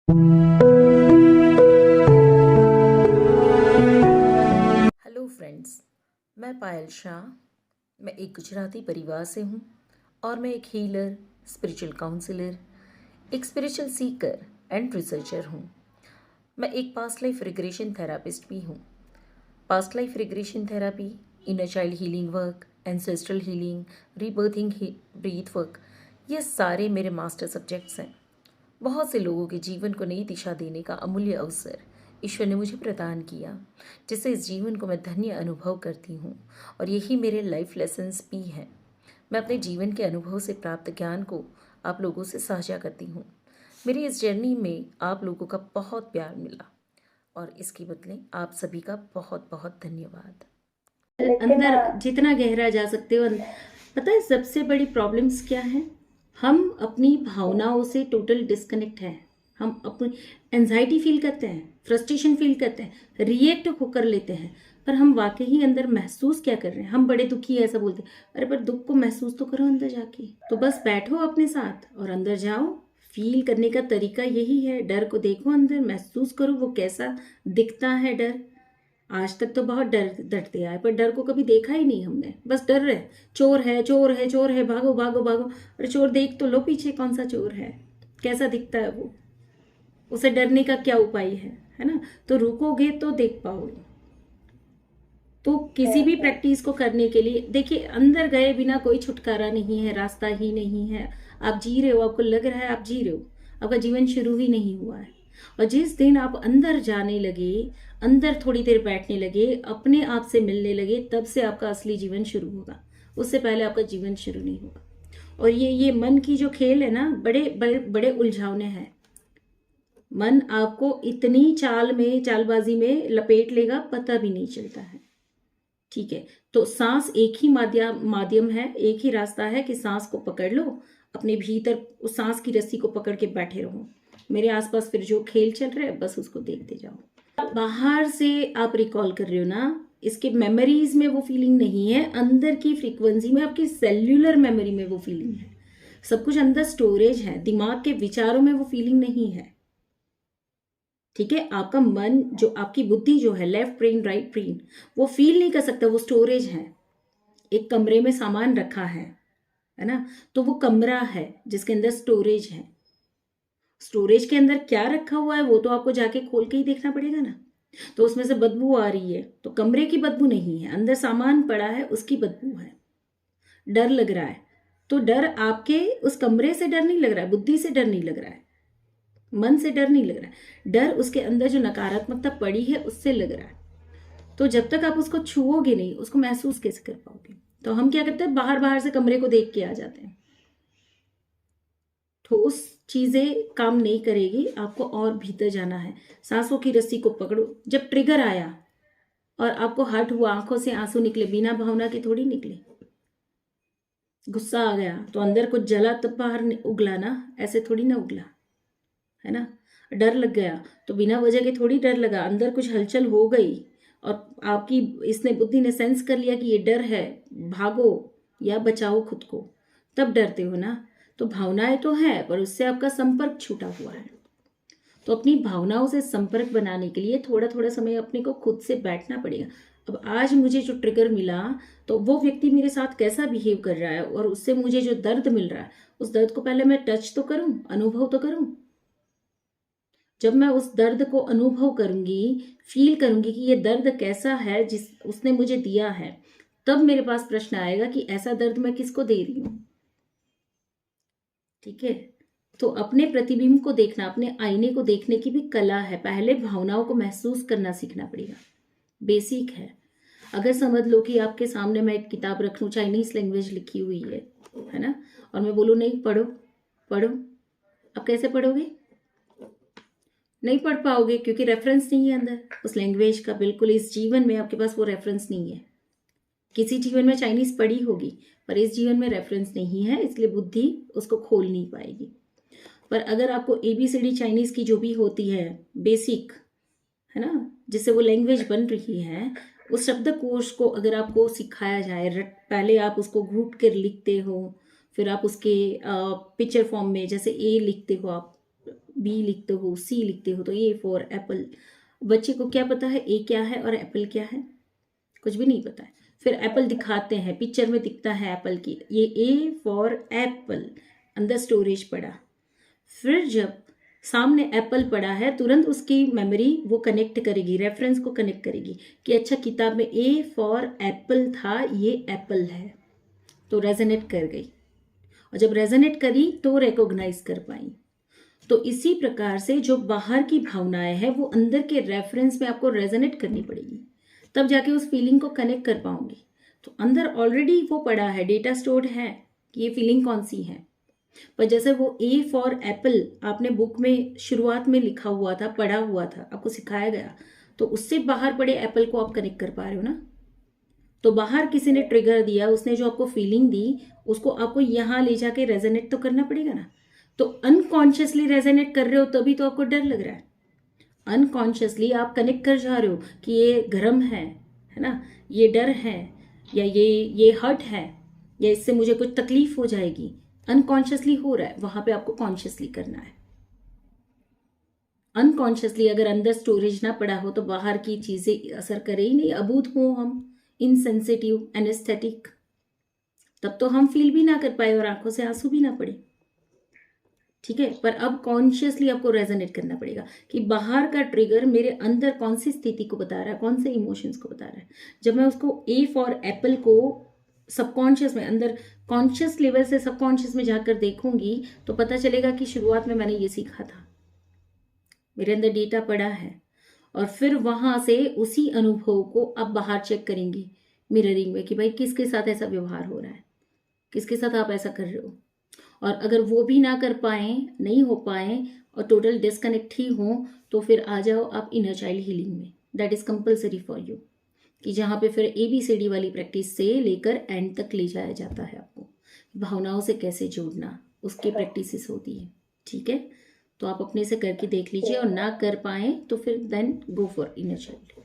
Hello friends, मैं पायल शाह। मैं एक गुजराती परिवार से हूँ और मैं एक हीलर, स्पिरिचुअल काउंसलर, एक स्पिरिचुअल सीकर एंड रिसर्चर हूँ। मैं एक पास्ट लाइफ रिग्रेशन थेरापिस्ट भी हूँ। Past life regression therapy, inner child healing work, ancestral healing, rebirthing breath work, ये सारे मेरे मास्टर सब्जेक्ट्स हैं। बहुत से लोगों के जीवन को नई दिशा देने का अमूल्य अवसर ईश्वर ने मुझे प्रदान किया, जिससे इस जीवन को मैं धन्य अनुभव करती हूँ और यही मेरे लाइफ लेसन्स भी हैं। मैं अपने जीवन के अनुभव से प्राप्त ज्ञान को आप लोगों से साझा करती हूँ। मेरी इस जर्नी में आप लोगों का बहुत प्यार मिला और इसके बदले आप सभी का बहुत बहुत धन्यवाद। अंदर जितना गहरा जा सकते हो। पता है सबसे बड़ी प्रॉब्लम्स क्या है? हम अपनी भावनाओं से टोटल डिस्कनेक्ट है। हम अपनी एंजाइटी फील करते हैं, फ्रस्ट्रेशन फील करते हैं, रिएक्ट होकर लेते हैं, पर हम वाकई ही अंदर महसूस क्या कर रहे हैं? हम बड़े दुखी है ऐसा बोलते हैं। अरे पर दुख को महसूस तो करो अंदर जाके। तो बस बैठो अपने साथ और अंदर जाओ। फील करने का तरीका यही है। डर को देखो, अंदर महसूस करो वो कैसा दिखता है डर। आज तक तो बहुत डरते आए, पर डर को कभी देखा ही नहीं हमने। बस डर रहे, चोर है चोर है चोर है, भागो भागो भागो। अरे चोर देख तो लो पीछे कौन सा चोर है, कैसा दिखता है वो। उसे डरने का क्या उपाय है ना? तो रुकोगे तो देख पाओगे। तो किसी भी प्रैक्टिस को करने के लिए देखिए, अंदर गए बिना कोई छुटकारा नहीं है, रास्ता ही नहीं है। आप जी रहे हो, आपको लग रहा है आप जी रहे हो, आपका जीवन शुरू ही नहीं हुआ है। और जिस दिन आप अंदर जाने लगे, अंदर थोड़ी देर बैठने लगे, अपने आप से मिलने लगे, तब से आपका असली जीवन शुरू होगा। उससे पहले आपका जीवन शुरू नहीं होगा। और ये मन की जो खेल है ना, बड़े बड़े बड़े उलझावने हैं। मन आपको इतनी चालबाजी में लपेट लेगा, पता भी नहीं चलता है। ठीक है, तो सांस एक ही माध्यम है, एक ही रास्ता है कि सांस को पकड़ लो, अपने भीतर उस सांस की रस्सी को पकड़ के बैठे रहो। मेरे आसपास फिर जो खेल चल रहा है बस उसको देखते जाओ। बाहर से आप रिकॉल कर रहे हो ना, इसके मेमोरीज में वो फीलिंग नहीं है, अंदर की फ्रीक्वेंसी में, आपकी सेल्यूलर मेमोरी में वो फीलिंग है। सब कुछ अंदर स्टोरेज है, दिमाग के विचारों में वो फीलिंग नहीं है। ठीक है, आपका मन, जो आपकी बुद्धि जो है, लेफ्ट ब्रेन राइट ब्रेन, वो फील नहीं कर सकता, वो स्टोरेज है। एक कमरे में सामान रखा है ना? तो वो कमरा है जिसके अंदर स्टोरेज है। स्टोरेज के अंदर क्या रखा हुआ है वो तो आपको जाके खोल के ही देखना पड़ेगा ना। तो उसमें से बदबू आ रही है तो कमरे की बदबू नहीं है, अंदर सामान पड़ा है उसकी बदबू है। डर लग रहा है तो डर आपके उस कमरे से डर नहीं लग रहा है, बुद्धि से डर नहीं लग रहा है, मन से डर नहीं लग रहा है। डर उसके अंदर जो नकारात्मकता पड़ी है उससे लग रहा है। तो जब तक आप उसको छुओगे नहीं, उसको महसूस कैसे कर पाओगे? तो हम क्या करते हैं, बाहर बाहर से कमरे को देख के आ जाते हैं। ठोस चीजें काम नहीं करेगी, आपको और भीतर जाना है। सांसों की रस्सी को पकड़ो। जब ट्रिगर आया और आपको हर्ट हुआ, आंखों से आंसू निकले, बिना भावना के थोड़ी निकले। गुस्सा आ गया तो अंदर कुछ जला तब बाहर उगला ना, ऐसे थोड़ी ना उगला, है ना? डर लग गया तो बिना वजह के थोड़ी डर लगा, अंदर कुछ हलचल हो गई और आपकी इसने बुद्धि ने सेंस कर लिया कि ये डर है, भागो या बचाओ खुद को, तब डरते हो ना। तो भावनाएं तो है पर उससे आपका संपर्क छूटा हुआ है। तो अपनी भावनाओं से संपर्क बनाने के लिए थोड़ा थोड़ा समय अपने को खुद से बैठना पड़ेगा। अब आज मुझे जो ट्रिगर मिला, तो वो व्यक्ति मेरे साथ कैसा बिहेव कर रहा है और उससे मुझे जो दर्द मिल रहा है, उस दर्द को पहले मैं टच तो करूं, अनुभव तो करूं। जब मैं उस दर्द को अनुभव करूंगी, फील करूंगी कि ये दर्द कैसा है जिस उसने मुझे दिया है, तब मेरे पास प्रश्न आएगा कि ऐसा दर्द मैं किसको दे रही हूं। ठीक है, तो अपने प्रतिबिंब को देखना, अपने आईने को देखने की भी कला है। पहले भावनाओं को महसूस करना सीखना पड़ेगा, बेसिक है। अगर समझ लो कि आपके सामने मैं एक किताब रख लूं, चाइनीज लैंग्वेज लिखी हुई है ना, और मैं बोलूं नहीं पढ़ो पढ़ो, आप कैसे पढ़ोगे? नहीं पढ़ पाओगे, क्योंकि रेफरेंस नहीं है अंदर उस लैंग्वेज का। बिल्कुल इस जीवन में आपके पास वो रेफरेंस नहीं है। किसी जीवन में चाइनीज पढ़ी होगी पर इस जीवन में रेफरेंस नहीं है, इसलिए बुद्धि उसको खोल नहीं पाएगी। पर अगर आपको एबीसीडी चाइनीज की जो भी होती है बेसिक, है ना, जिससे वो लैंग्वेज बन रही है, उस शब्दकोश को अगर आपको सिखाया जाए, पहले आप उसको घूट कर लिखते हो, फिर आप उसके पिक्चर फॉर्म में जैसे ए लिखते हो आप, बी लिखते हो, सी लिखते हो, तो ए फॉर एप्पल। बच्चे को क्या पता है ए क्या है और एप्पल क्या है? कुछ भी नहीं पता है। फिर एप्पल दिखाते हैं, पिक्चर में दिखता है एप्पल की, ये ए फॉर एप्पल, अंदर स्टोरेज पड़ा। फिर जब सामने एप्पल पड़ा है, तुरंत उसकी मेमोरी वो कनेक्ट करेगी, रेफरेंस को कनेक्ट करेगी कि अच्छा किताब में ए फॉर एप्पल था, ये एप्पल है, तो रेजोनेट कर गई। और जब रेजोनेट करी तो रिकॉग्नाइज कर पाई। तो इसी प्रकार से जो बाहर की भावनाएं हैं वो अंदर के रेफरेंस में आपको रेजोनेट करनी पड़ेगी, तब जाके उस फीलिंग को कनेक्ट कर पाऊंगी। तो अंदर ऑलरेडी वो पड़ा है, डेटा स्टोर्ड है कि ये फीलिंग कौन सी है। पर जैसे वो ए फॉर एप्पल आपने बुक में शुरुआत में लिखा हुआ था, पढ़ा हुआ था, आपको सिखाया गया, तो उससे बाहर पड़े एप्पल को आप कनेक्ट कर पा रहे हो ना। तो बाहर किसी ने ट्रिगर दिया, उसने जो आपको फीलिंग दी, उसको आपको यहाँ ले जाके रेजोनेट तो करना पड़ेगा ना। तो अनकॉन्शियसली रेजोनेट कर रहे हो तभी तो आपको डर लग रहा है। अनकॉन्शियसली आप कनेक्ट कर जा रहे हो कि ये गर्म है ना, ये डर है, या ये हर्ट है, या इससे मुझे कुछ तकलीफ हो जाएगी। अनकॉन्शियसली हो रहा है, वहां पे आपको कॉन्शियसली करना है। अनकॉन्शियसली अगर अंदर स्टोरेज ना पड़ा हो तो बाहर की चीजें असर करे ही नहीं। अबूझ हो हम, इनसेंसिटिव, एनेस्थेटिक, तब तो हम फील भी ना कर पाए और आंखों से आंसू भी ना पड़े। ठीक है, पर अब कॉन्शियसली आपको रेजोनेट करना पड़ेगा कि बाहर का ट्रिगर मेरे अंदर कौन सी स्थिति को बता रहा है, कौन से इमोशंस को बता रहा है। जब मैं उसको ए फॉर एप्पल को सबकॉन्शियस में, अंदर कॉन्शियस लेवल से सबकॉन्शियस में जाकर देखूंगी तो पता चलेगा कि शुरुआत में मैंने ये सीखा था, मेरे अंदर डेटा पड़ा है। और फिर वहां से उसी अनुभव को अब बाहर चेक करेंगी मिररिंग में कि भाई किसके साथ ऐसा व्यवहार हो रहा है, किसके साथ आप ऐसा कर रहे हो। और अगर वो भी ना कर पाए, नहीं हो पाए और टोटल डिस्कनेक्ट ही हो, तो फिर आ जाओ आप इनर चाइल्ड हीलिंग में। That is compulsory for you, कि जहाँ पे फिर ABCD वाली प्रैक्टिस से लेकर एंड तक ले जाया जाता है आपको। भावनाओं से कैसे जोड़ना, उसकी प्रैक्टिसेस होती है। ठीक है, तो आप अपने से करके देख लीजिए, और ना कर पाए तो फिर then go for inner child.